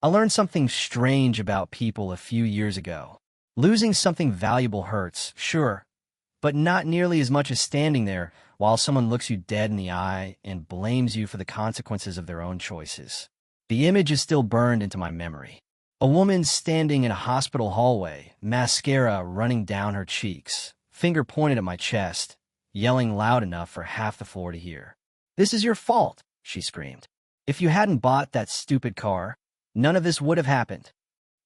I learned something strange about people a few years ago. Losing something valuable hurts, sure, but not nearly as much as standing there while someone looks you dead in the eye and blames you for the consequences of their own choices. The image is still burned into my memory. A woman standing in a hospital hallway, mascara running down her cheeks, finger pointed at my chest, yelling loud enough for half the floor to hear. "This is your fault," she screamed. "If you hadn't bought that stupid car, none of this would have happened."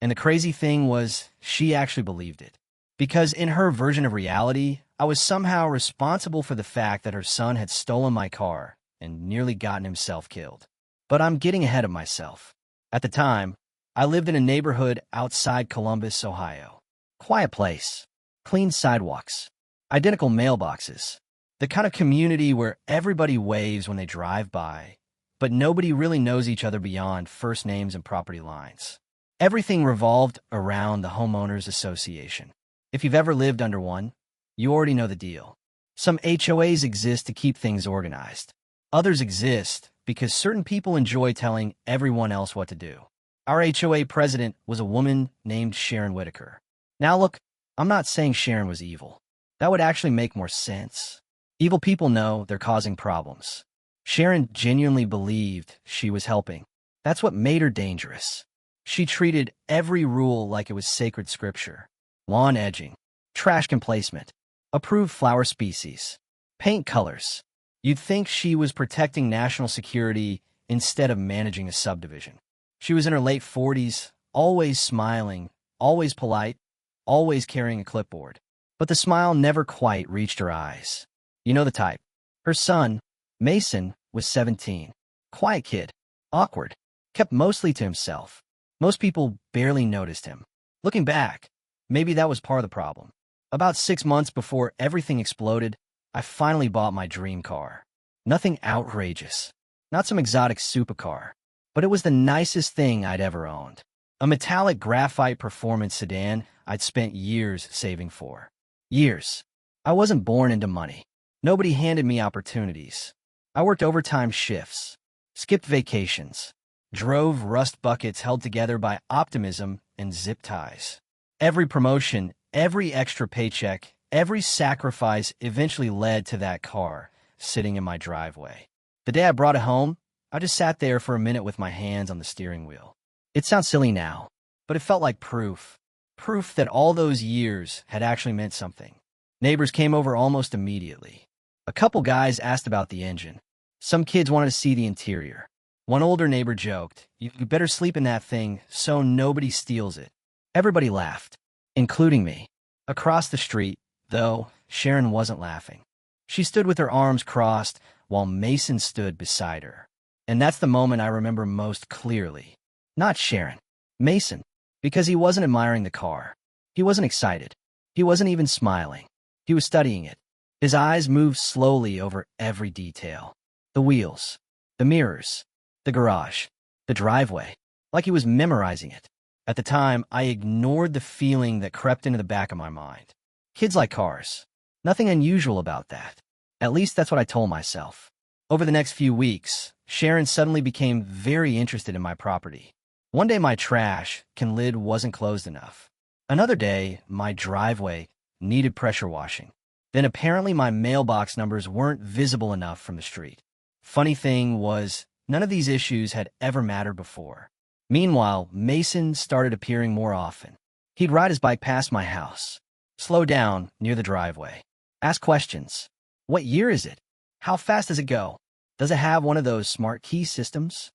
And the crazy thing was, she actually believed it. Because in her version of reality, I was somehow responsible for the fact that her son had stolen my car and nearly gotten himself killed. But I'm getting ahead of myself. At the time, I lived in a neighborhood outside Columbus, Ohio. Quiet place, clean sidewalks, identical mailboxes, the kind of community where everybody waves when they drive by, but nobody really knows each other beyond first names and property lines. Everything revolved around the homeowners association. If you've ever lived under one, you already know the deal. Some HOAs exist to keep things organized. Others exist because certain people enjoy telling everyone else what to do. Our HOA president was a woman named Sharon Whitaker. Now look, I'm not saying Sharon was evil. That would actually make more sense. Evil people know they're causing problems. Sharon genuinely believed she was helping. That's what made her dangerous. She treated every rule like it was sacred scripture. Lawn edging, trash can placement, approved flower species, paint colors. You'd think she was protecting national security instead of managing a subdivision. She was in her late 40s, always smiling, always polite, always carrying a clipboard. But the smile never quite reached her eyes. You know the type. Her son, Mason, was 17. Quiet kid, awkward, kept mostly to himself. Most people barely noticed him. Looking back, maybe that was part of the problem. About 6 months before everything exploded, I finally bought my dream car. Nothing outrageous, not some exotic supercar, but it was the nicest thing I'd ever owned. A metallic graphite performance sedan I'd spent years saving for. Years. I wasn't born into money. Nobody handed me opportunities. I worked overtime shifts, skipped vacations, drove rust buckets held together by optimism and zip ties. Every promotion, every extra paycheck, every sacrifice eventually led to that car sitting in my driveway. The day I brought it home, I just sat there for a minute with my hands on the steering wheel. It sounds silly now, but it felt like proof. Proof that all those years had actually meant something. Neighbors came over almost immediately. A couple guys asked about the engine. Some kids wanted to see the interior. One older neighbor joked, "You better sleep in that thing so nobody steals it." Everybody laughed, including me. Across the street, though, Sharon wasn't laughing. She stood with her arms crossed while Mason stood beside her. And that's the moment I remember most clearly. Not Sharon, Mason, because he wasn't admiring the car. He wasn't excited. He wasn't even smiling. He was studying it. His eyes moved slowly over every detail. The wheels, the mirrors, the garage, the driveway, like he was memorizing it. At the time, I ignored the feeling that crept into the back of my mind. Kids like cars. Nothing unusual about that. At least that's what I told myself. Over the next few weeks, Sharon suddenly became very interested in my property. One day my trash can lid wasn't closed enough. Another day, my driveway needed pressure washing. Then apparently my mailbox numbers weren't visible enough from the street. Funny thing was, none of these issues had ever mattered before. Meanwhile, Mason started appearing more often. He'd ride his bike past my house, slow down near the driveway, ask questions. What year is it? How fast does it go? Does it have one of those smart key systems?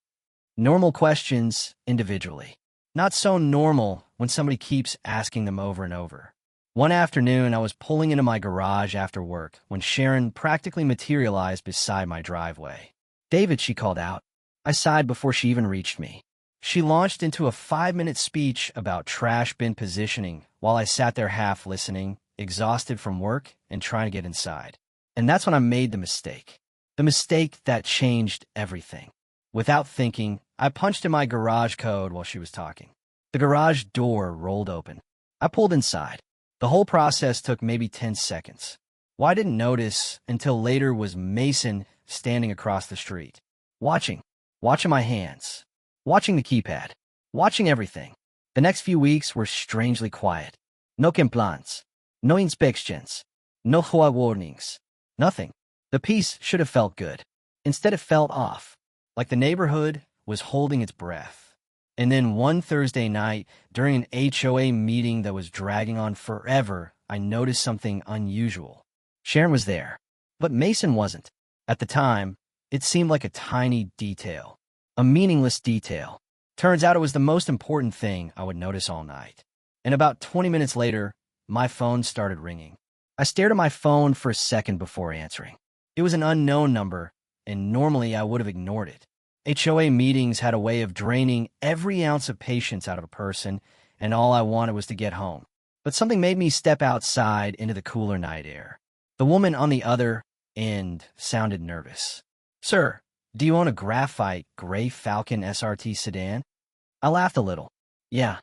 Normal questions individually. Not so normal when somebody keeps asking them over and over. One afternoon, I was pulling into my garage after work when Sharon practically materialized beside my driveway. "David," she called out. I sighed before she even reached me. She launched into a 5-minute speech about trash bin positioning while I sat there half listening, exhausted from work and trying to get inside. And that's when I made the mistake. The mistake that changed everything. Without thinking, I punched in my garage code while she was talking. The garage door rolled open. I pulled inside. The whole process took maybe 10 seconds. What I didn't notice until later was Mason standing across the street, watching my hands, watching the keypad. watching everything. The next few weeks were strangely quiet. No complaints, no inspections, no HOA warnings, nothing. The peace should have felt good. Instead, it felt off, like the neighborhood was holding its breath. And then one Thursday night, during an HOA meeting that was dragging on forever, I noticed something unusual. Sharon was there, but Mason wasn't. At the time, it seemed like a tiny detail, a meaningless detail. Turns out it was the most important thing I would notice all night. And about 20 minutes later, my phone started ringing. I stared at my phone for a second before answering. It was an unknown number, and normally I would have ignored it. HOA meetings had a way of draining every ounce of patience out of a person, and all I wanted was to get home. But something made me step outside into the cooler night air. The woman on the other end sounded nervous. "Sir, do you own a graphite gray Falcon SRT sedan?" I laughed a little. "Yeah.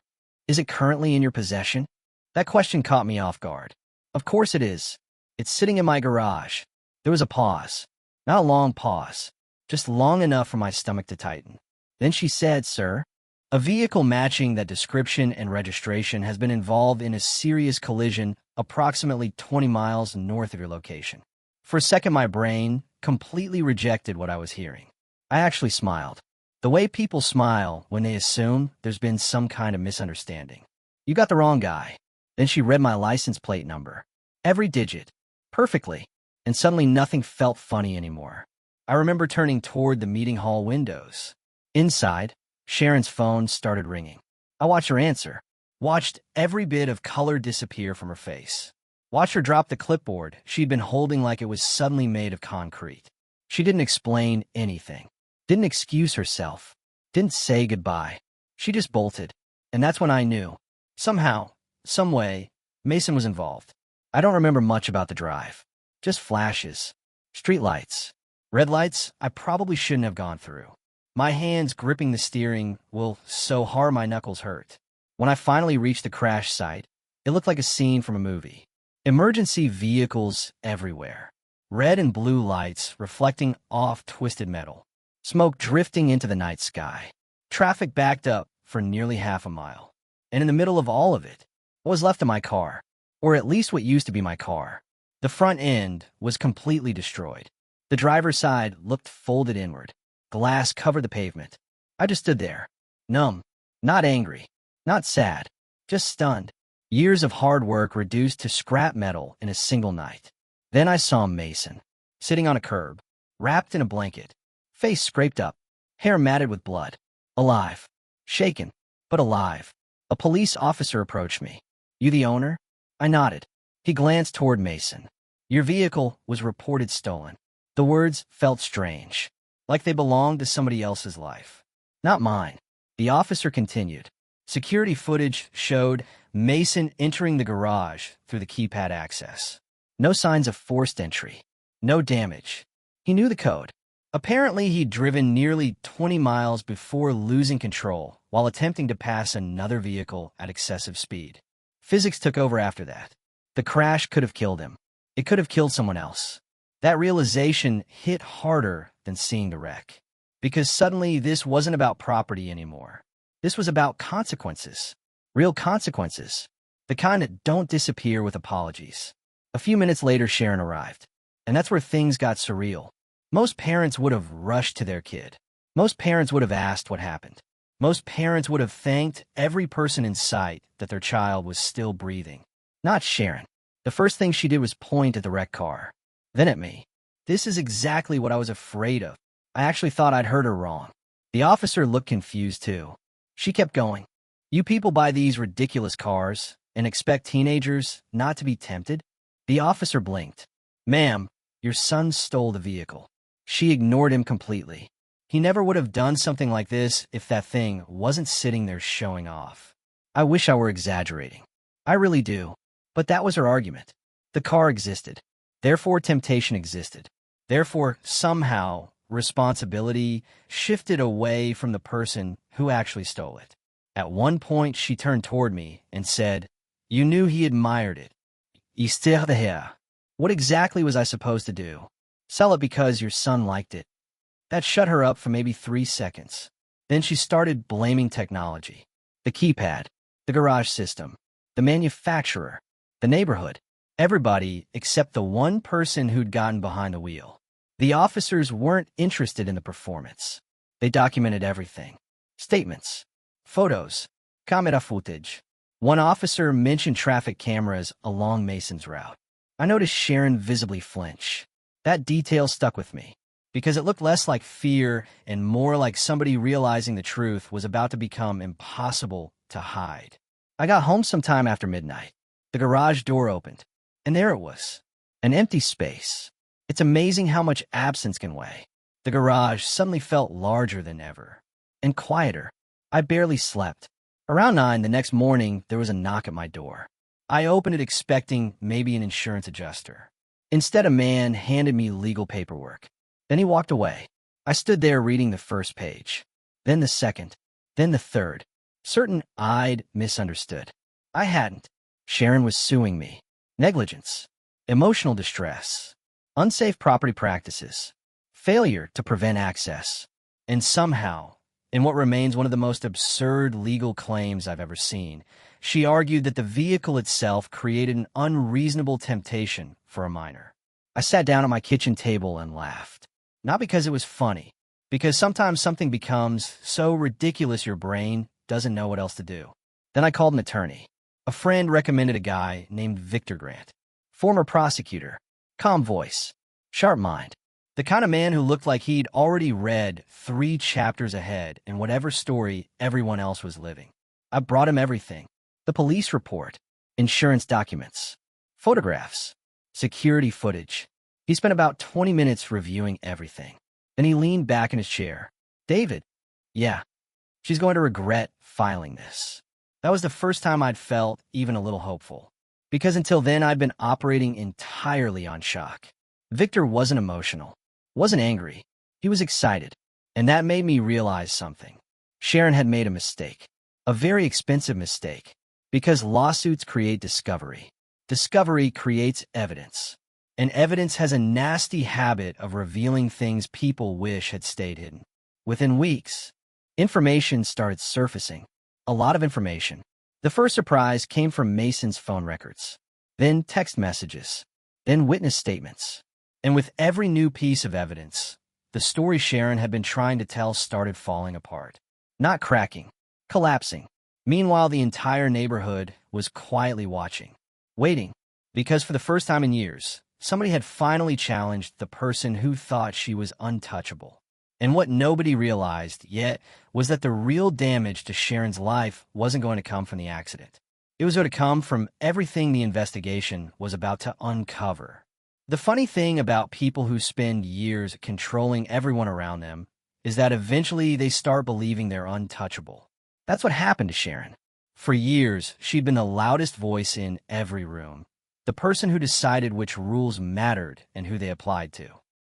Is it currently in your possession?" That question caught me off guard. "Of course it is. It's sitting in my garage." There was a pause. Not a long pause, just long enough for my stomach to tighten. Then she said, "Sir, a vehicle matching that description and registration has been involved in a serious collision approximately 20 miles north of your location." For a second, my brain completely rejected what I was hearing. I actually smiled. The way people smile when they assume there's been some kind of misunderstanding. "You got the wrong guy." Then she read my license plate number. Every digit. Perfectly. And suddenly nothing felt funny anymore. I remember turning toward the meeting hall windows. Inside, Sharon's phone started ringing. I watched her answer. Watched every bit of color disappear from her face. Watched her drop the clipboard she'd been holding like it was suddenly made of concrete. She didn't explain anything. Didn't excuse herself. Didn't say goodbye. She just bolted. And that's when I knew. Somehow, some way, Mason was involved. I don't remember much about the drive. Just flashes. Streetlights. Red lights I probably shouldn't have gone through. My hands gripping the steering wheel so hard my knuckles hurt. When I finally reached the crash site, it looked like a scene from a movie. Emergency vehicles everywhere. Red and blue lights reflecting off twisted metal. Smoke drifting into the night sky. Traffic backed up for nearly half a mile. And in the middle of all of it, what was left of my car, or at least what used to be my car. The front end was completely destroyed. The driver's side looked folded inward. Glass covered the pavement. I just stood there, numb, not angry, not sad, just stunned. Years of hard work reduced to scrap metal in a single night. Then I saw Mason, sitting on a curb, wrapped in a blanket, face scraped up, hair matted with blood. Alive. Shaken, but alive. A police officer approached me. "You the owner?" I nodded. He glanced toward Mason. "Your vehicle was reported stolen." The words felt strange, like they belonged to somebody else's life. Not mine. The officer continued. Security footage showed Mason entering the garage through the keypad access. No signs of forced entry. No damage. He knew the code. Apparently, he'd driven nearly 20 miles before losing control while attempting to pass another vehicle at excessive speed. Physics took over after that. The crash could have killed him. It could have killed someone else. That realization hit harder than seeing the wreck. Because suddenly, this wasn't about property anymore. This was about consequences. Real consequences. The kind that don't disappear with apologies. A few minutes later, Sharon arrived. And that's where things got surreal. Most parents would have rushed to their kid. Most parents would have asked what happened. Most parents would have thanked every person in sight that their child was still breathing. Not Sharon. The first thing she did was point at the wrecked car. Then at me. This is exactly what I was afraid of. I actually thought I'd heard her wrong. The officer looked confused too. She kept going. "You people buy these ridiculous cars and expect teenagers not to be tempted?" The officer blinked. "Ma'am, your son stole the vehicle." She ignored him completely. He never would have done something like this if that thing wasn't sitting there showing off. I wish I were exaggerating. I really do. But that was her argument. The car existed. Therefore, temptation existed. Therefore, somehow, responsibility shifted away from the person who actually stole it. At one point, she turned toward me and said, "You knew he admired it. Histoire de hair." What exactly was I supposed to do? Sell it because your son liked it? That shut her up for maybe 3 seconds. Then she started blaming technology. The keypad, the garage system, the manufacturer, the neighborhood, everybody except the one person who'd gotten behind the wheel. The officers weren't interested in the performance. They documented everything. Statements, photos, camera footage. One officer mentioned traffic cameras along Mason's route. I noticed Sharon visibly flinch. That detail stuck with me, because it looked less like fear and more like somebody realizing the truth was about to become impossible to hide. I got home sometime after midnight. The garage door opened, and there it was, an empty space. It's amazing how much absence can weigh. The garage suddenly felt larger than ever, and quieter. I barely slept. Around 9 the next morning, there was a knock at my door. I opened it expecting maybe an insurance adjuster. Instead, a man handed me legal paperwork. Then he walked away. I stood there reading the first page, then the second, then the third. Certain I'd misunderstood. I hadn't. Sharon was suing me. Negligence, emotional distress, unsafe property practices, failure to prevent access, and somehow, in what remains one of the most absurd legal claims I've ever seen, she argued that the vehicle itself created an unreasonable temptation for a minor. I sat down at my kitchen table and laughed. Not because it was funny, because sometimes something becomes so ridiculous your brain doesn't know what else to do. Then I called an attorney. A friend recommended a guy named Victor Grant, former prosecutor, calm voice, sharp mind, the kind of man who looked like he'd already read 3 chapters ahead in whatever story everyone else was living. I brought him everything: the police report, insurance documents, photographs, security footage. He spent about 20 minutes reviewing everything. Then he leaned back in his chair. David, yeah, she's going to regret filing this. That was the first time I'd felt even a little hopeful, because until then I'd been operating entirely on shock. Victor wasn't emotional, wasn't angry. He was excited, and that made me realize something. Sharon had made a mistake, a very expensive mistake, because lawsuits create discovery. Discovery creates evidence, and evidence has a nasty habit of revealing things people wish had stayed hidden. Within weeks, information started surfacing. A lot of information. The first surprise came from Mason's phone records, then text messages, then witness statements. And with every new piece of evidence, the story Sharon had been trying to tell started falling apart. Not cracking, collapsing. Meanwhile, the entire neighborhood was quietly watching, waiting, because for the first time in years, somebody had finally challenged the person who thought she was untouchable. And what nobody realized yet was that the real damage to Sharon's life wasn't going to come from the accident. It was going to come from everything the investigation was about to uncover. The funny thing about people who spend years controlling everyone around them is that eventually they start believing they're untouchable. That's what happened to Sharon. For years, she'd been the loudest voice in every room, the person who decided which rules mattered and who they applied to.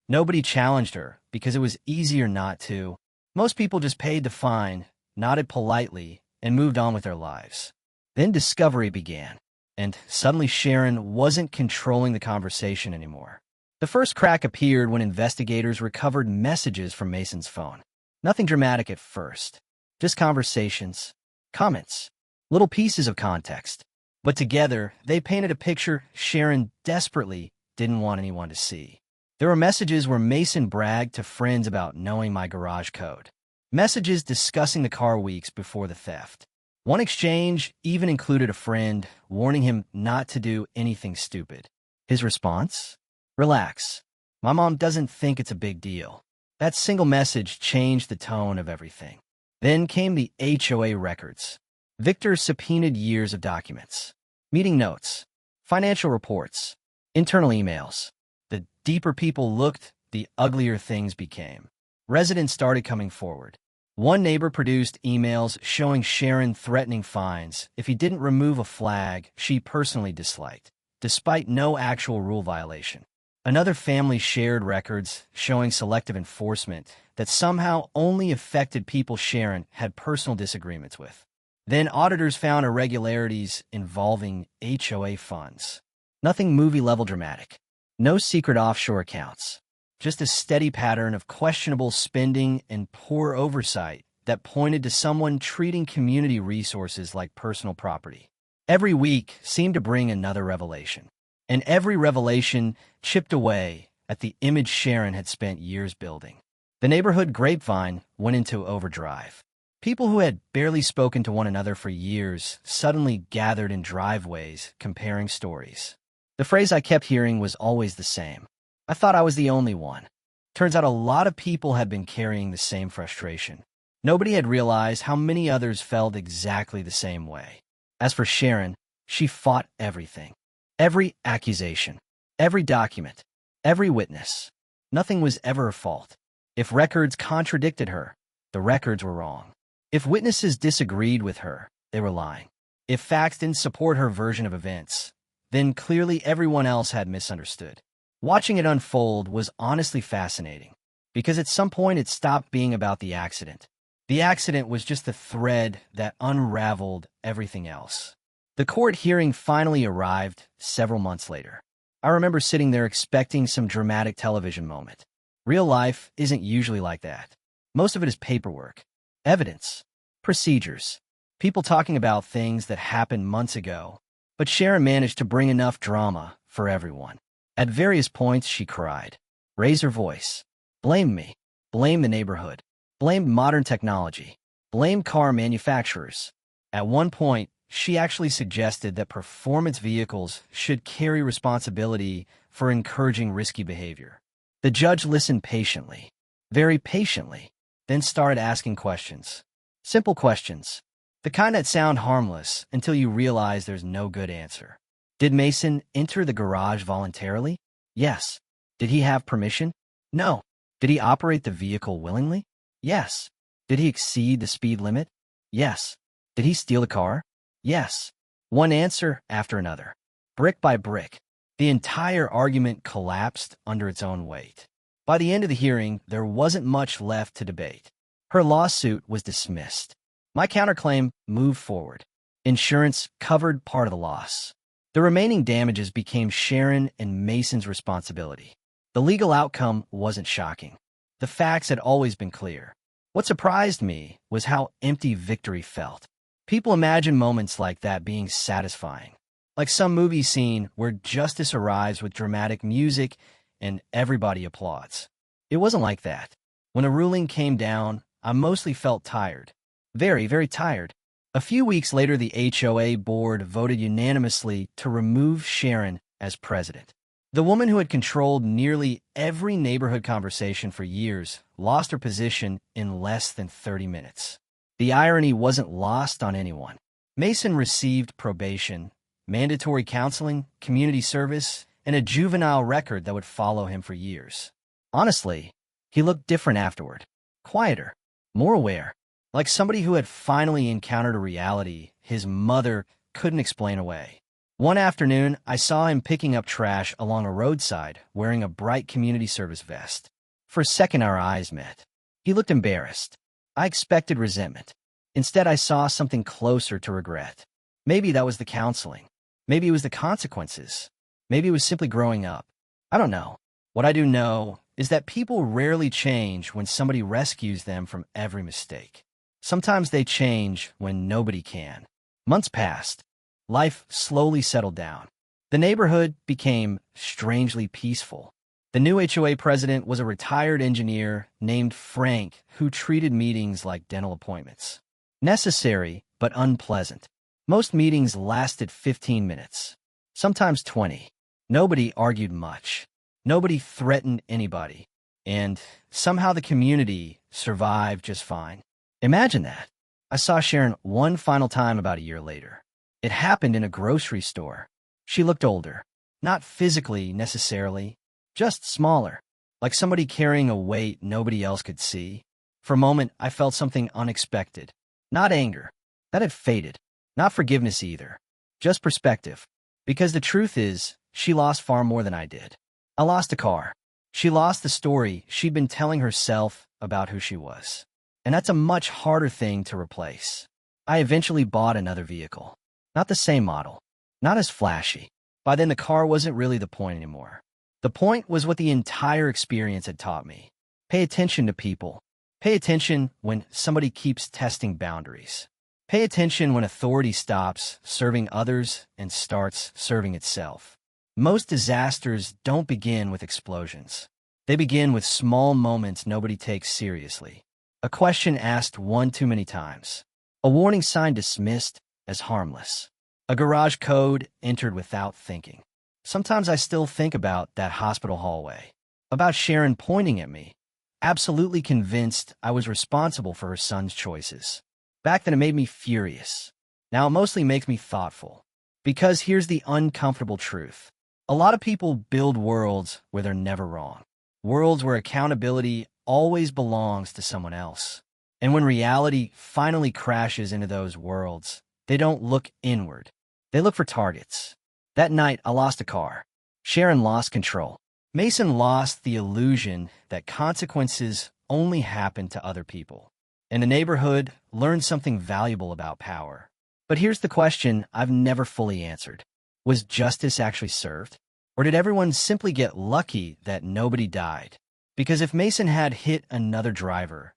Nobody challenged her because it was easier not to. Most people just paid the fine, nodded politely, and moved on with their lives. Then discovery began, and suddenly Sharon wasn't controlling the conversation anymore. The first crack appeared when investigators recovered messages from Mason's phone. Nothing dramatic at first, just conversations, comments, little pieces of context. But together, they painted a picture Sharon desperately didn't want anyone to see. There were messages where Mason bragged to friends about knowing my garage code. Messages discussing the car weeks before the theft. One exchange even included a friend warning him not to do anything stupid. His response? Relax. My mom doesn't think it's a big deal. That single message changed the tone of everything. Then came the HOA records. Victor subpoenaed years of documents, meeting notes, financial reports, internal emails. The deeper people looked, the uglier things became. Residents started coming forward. One neighbor produced emails showing Sharon threatening fines if he didn't remove a flag she personally disliked, despite no actual rule violation. Another family shared records showing selective enforcement that somehow only affected people Sharon had personal disagreements with. Then auditors found irregularities involving HOA funds. Nothing movie-level dramatic. No secret offshore accounts. Just a steady pattern of questionable spending and poor oversight that pointed to someone treating community resources like personal property. Every week seemed to bring another revelation, and every revelation chipped away at the image Sharon had spent years building. The neighborhood grapevine went into overdrive. People who had barely spoken to one another for years suddenly gathered in driveways, comparing stories. The phrase I kept hearing was always the same. I thought I was the only one. Turns out a lot of people had been carrying the same frustration. Nobody had realized how many others felt exactly the same way. As for Sharon, she fought everything. Every accusation, every document, every witness. Nothing was ever her fault. If records contradicted her, the records were wrong. If witnesses disagreed with her, they were lying. If facts didn't support her version of events, then clearly everyone else had misunderstood. Watching it unfold was honestly fascinating, because at some point it stopped being about the accident. The accident was just the thread that unraveled everything else. The court hearing finally arrived several months later. I remember sitting there expecting some dramatic television moment. Real life isn't usually like that. Most of it is paperwork, evidence, procedures, people talking about things that happened months ago. But Sharon managed to bring enough drama for everyone. At various points, she cried, raised her voice, blamed me, blamed the neighborhood, blamed modern technology, blamed car manufacturers. At one point, she actually suggested that performance vehicles should carry responsibility for encouraging risky behavior. The judge listened patiently, very patiently, then started asking questions. Simple questions, the kind that sound harmless until you realize there's no good answer. Did Mason enter the garage voluntarily? Yes. Did he have permission? No. Did he operate the vehicle willingly? Yes. Did he exceed the speed limit? Yes. Did he steal the car? Yes. One answer after another. Brick by brick, the entire argument collapsed under its own weight. By the end of the hearing, there wasn't much left to debate. Her lawsuit was dismissed. My counterclaim moved forward. Insurance covered part of the loss. The remaining damages became Sharon and Mason's responsibility. The legal outcome wasn't shocking. The facts had always been clear. What surprised me was how empty victory felt. People imagine moments like that being satisfying, like some movie scene where justice arrives with dramatic music and everybody applauds. It wasn't like that. When a ruling came down, I mostly felt tired. Very, very tired. A few weeks later, the HOA board voted unanimously to remove Sharon as president. The woman who had controlled nearly every neighborhood conversation for years lost her position in less than 30 minutes. The irony wasn't lost on anyone. Mason received probation, mandatory counseling, community service, and a juvenile record that would follow him for years. Honestly, he looked different afterward. Quieter, more aware, like somebody who had finally encountered a reality his mother couldn't explain away. One afternoon, I saw him picking up trash along a roadside, wearing a bright community service vest. For a second, our eyes met. He looked embarrassed. I expected resentment. Instead, I saw something closer to regret. Maybe that was the counseling. Maybe it was the consequences. Maybe it was simply growing up. I don't know. What I do know is that people rarely change when somebody rescues them from every mistake. Sometimes they change when nobody can. Months passed. Life slowly settled down. The neighborhood became strangely peaceful. The new HOA president was a retired engineer named Frank who treated meetings like dental appointments. Necessary, but unpleasant. Most meetings lasted 15 minutes, sometimes 20. Nobody argued much. Nobody threatened anybody. And somehow the community survived just fine. Imagine that. I saw Sharon one final time about a year later. It happened in a grocery store. She looked older. Not physically, necessarily. Just smaller. Like somebody carrying a weight nobody else could see. For a moment, I felt something unexpected. Not anger. That had faded. Not forgiveness either. Just perspective. Because the truth is, she lost far more than I did. I lost a car. She lost the story she'd been telling herself about who she was. And that's a much harder thing to replace. I eventually bought another vehicle. Not the same model. Not as flashy. By then, the car wasn't really the point anymore. The point was what the entire experience had taught me. Pay attention to people. Pay Pay attention when somebody keeps testing boundaries. Pay attention when authority stops serving others and starts serving itself. Most disasters don't begin with explosions. They begin with small moments nobody takes seriously. A question asked one too many times. A warning sign dismissed as harmless. A garage code entered without thinking. Sometimes I still think about that hospital hallway. About Sharon pointing at me, absolutely convinced I was responsible for her son's choices. Back then it made me furious. Now it mostly makes me thoughtful. Because here's the uncomfortable truth. A lot of people build worlds where they're never wrong. Worlds where accountability always belongs to someone else. And when reality finally crashes into those worlds, they don't look inward. They look for targets. That night, I lost a car. Sharon lost control. Mason lost the illusion that consequences only happen to other people. And the neighborhood learned something valuable about power. But here's the question I've never fully answered. Was justice actually served? Or did everyone simply get lucky that nobody died? Because if Mason had hit another driver,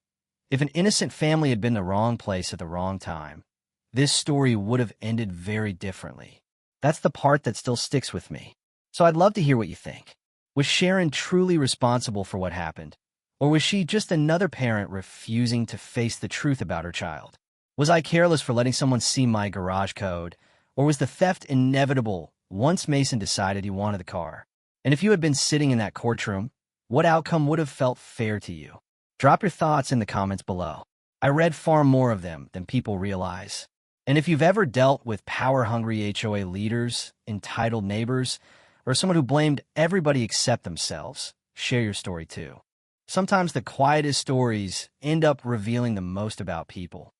if an innocent family had been in the wrong place at the wrong time, this story would have ended very differently. That's the part that still sticks with me. So I'd love to hear what you think. Was Sharon truly responsible for what happened? Or was she just another parent refusing to face the truth about her child? Was I careless for letting someone see my garage code? Or was the theft inevitable once Mason decided he wanted the car? And if you had been sitting in that courtroom, what outcome would have felt fair to you? Drop your thoughts in the comments below. I read far more of them than people realize. And if you've ever dealt with power-hungry HOA leaders, entitled neighbors, or someone who blamed everybody except themselves, share your story too. Sometimes the quietest stories end up revealing the most about people.